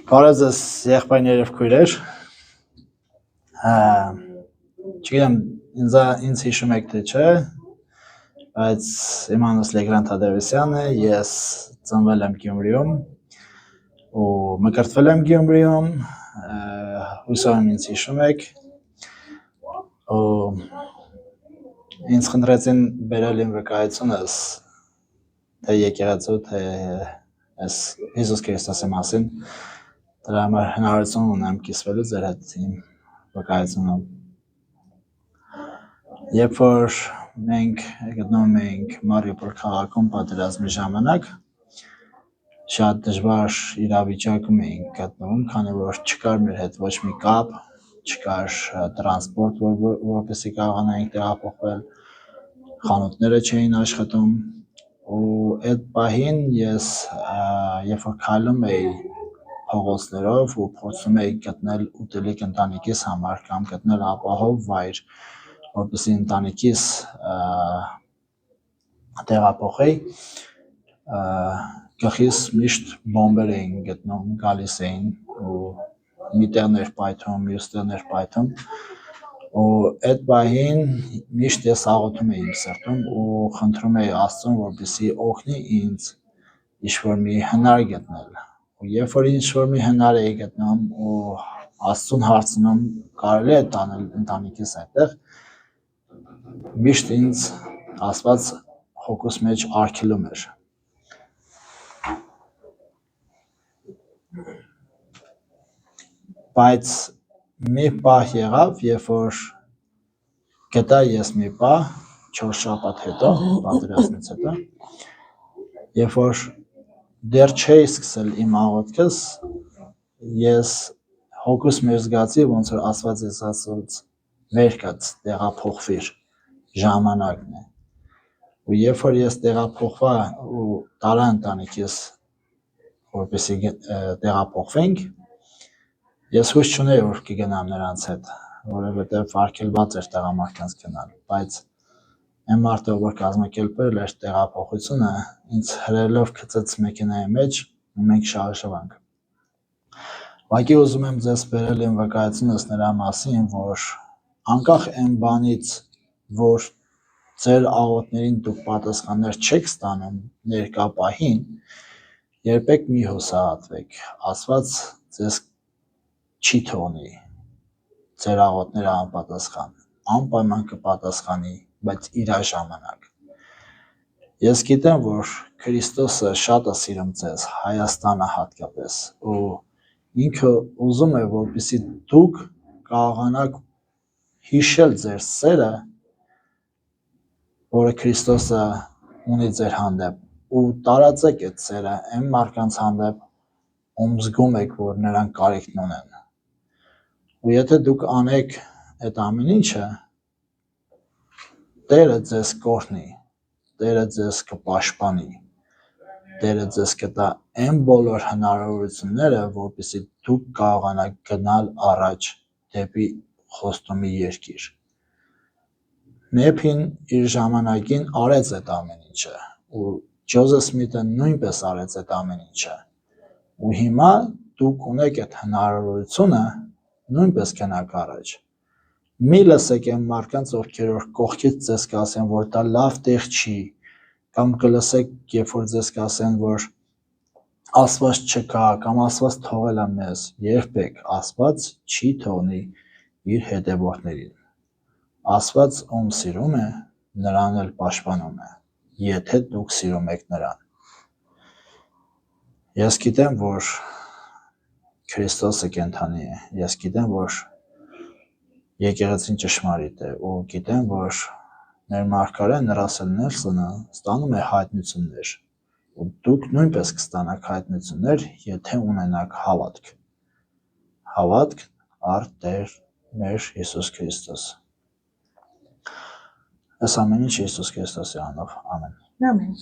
Բարև ձեզ եղբայրներ եւ քույրեր։ Չգիտեմ, ինձ հիշում եք թե չէ, բայց իմ անունս Լեգրանտ Հադևեսյանն է, ես ծնվել եմ Գյումրիում ու մկրտվել եմ Գյումրիում, հուսով եմ ինձ հիշում եք։ Ու ինձ խնդրեցին բերել իմ վկայությունս թե եկեղեցու, թե այս Հիսուս Քրիստոսի մասին, դրա համար հնարավորություն ունեմ կիսվելու ձեր հետ իմ վկայությունով։ Երբ որ մենք գտնվում էինք Մարիուպոլ քաղաքում պատերազմի ժամանակ, շատ դժվար իրավիճակում էինք գտնվում, քանի որ չկար մեր հետ ոչ մի կապ, չկար տրանսպորտ, որպեսզի կարողանայինք տեղափոխվել, խանութները չէին աշխատում, ու այդ պահին ես երբ որ քայլում էի փողոցներով ու փորձում էի գտնել ուտելիք ընտանիքիս համար կամ գտնել ապահով վայր, որպեսզի ընտանիքիս տեղափոխեի, գլխիս միշտ բոմբեր էին գտնում, գալիս էին ու մի տեղներ պայթում, մյուս տեղներ պայթում, ու այդ պահին միշտ ես աղոթում էի իմ սրտում ու խնդրում էի Աստծուն, որպեսզի օգնի ինձ ինչ-որ մի հնար գտնել։ Ու երբ որ ինչ-որ մի հնար էի գտնում ու Աստծուն հարցնում կարելի է տանել ընտանիքիս այդտեղ, միշտ ինձ Աստված հոգուս մեջ արգելում էր։ Բայց մի պահ եղավ, երբ որ գտա ես մի պահ 4 շաբաթ հետո, պատերազմից հետո, երբ որ դեռ չէի սկսել իմ աղոթքս, ես հոգուս մեջ զգացի, ոնց որ Աստված ինձ ասաց վեր կաց, տեղափոխվիր, ժամանակն է։ Ու երբ որ ես տեղափոխվա ու տարա ընտանիքիս, որպեսզի տեղափոխվենք, ես հույս չունեի, որ կգնամ նրանց հետ, որովհետև արգելված էր տղամարդկանց գնալ, բայց այն մարդը, որ կազմակերպել էր տեղափոխությունը, ինձ հրելով գցեց մեքենայի մեջ ու մենք շարժվանք։ Ուղղակի ուզում եմ ձեզ բերել իմ վկայությունս նրա մասին, որ անկախ այն բանից, որ ձեր աղոթներին դուք պատասխաններ չեք ստանում ներկա պահին, երբեք մի հուսահատվեք, Աստված ձեզ չի թողնի ձեր աղոթները անպատասխան, անպայման կպատասխանի, բայց իր ժամանակ։ Ես գիտեմ, որ Քրիստոսը շատ է սիրում ձեզ, Հայաստանը հատկապես, ու ինքը ուզում է, որպեսզի դուք կարողանաք հիշել ձեր սերը, որը Քրիստոսը ունի ձեր հանդեպ, ու տարածեք այդ սերը այն մարդկանց հանդեպ, ում զգում եք, որ նրանք կարիքն ունեն։ Ու եթե դուք անեք այդ ամեն ինչը, Տերը ձեզ կօրհնի, Տերը ձեզ կպաշտպանի, Տերը ձեզ կտա այն բոլոր հնարավորությունները, որպեսզի դուք կարողանաք գնալ առաջ դեպի խոստումի երկիր։ Նեփին իր ժամանակին արեց այդ ամեն ինչը, ու Ջոզեֆ Սմիթը նույնպես արեց այդ ամեն ինչը։ Ու հիմա դուք ունեք այդ հնարավորությունը նույնպես գնաք առաջ։ Մի լսեք այն մարդկանց, ովքեր որ կողքից ձեզ կասեն, որ դա լավ տեղ չի, կամ կլսեք, երբ որ ձեզ կասեն, որ Աստված չկա, կամ Աստված թողել է մեզ, երբեք Աստված չի թողնի իր հետևորդներին։ Աստված ում սիրում է, նրան էլ պաշտպանում է, եթե դուք սիրում եք նրան։ Ես գիտեմ, որ Քրիստոսը կենդանի է, ես գիտեմ, որ եկեղեցին ճշմարիտ է, ու գիտեմ, որ մեր մարգարեն Ռասել Նելսոնը ստանում է հայտնություններ, ու դուք նույնպես կստանաք հայտնություններ, եթե ունենաք հավատք։ Հավատք առ Տեր մեր Հիսուս Քրիստոս։ Այս ամեն ինչ Հիսուս Քրիստոսի անունով, ամեն։ Ամեն։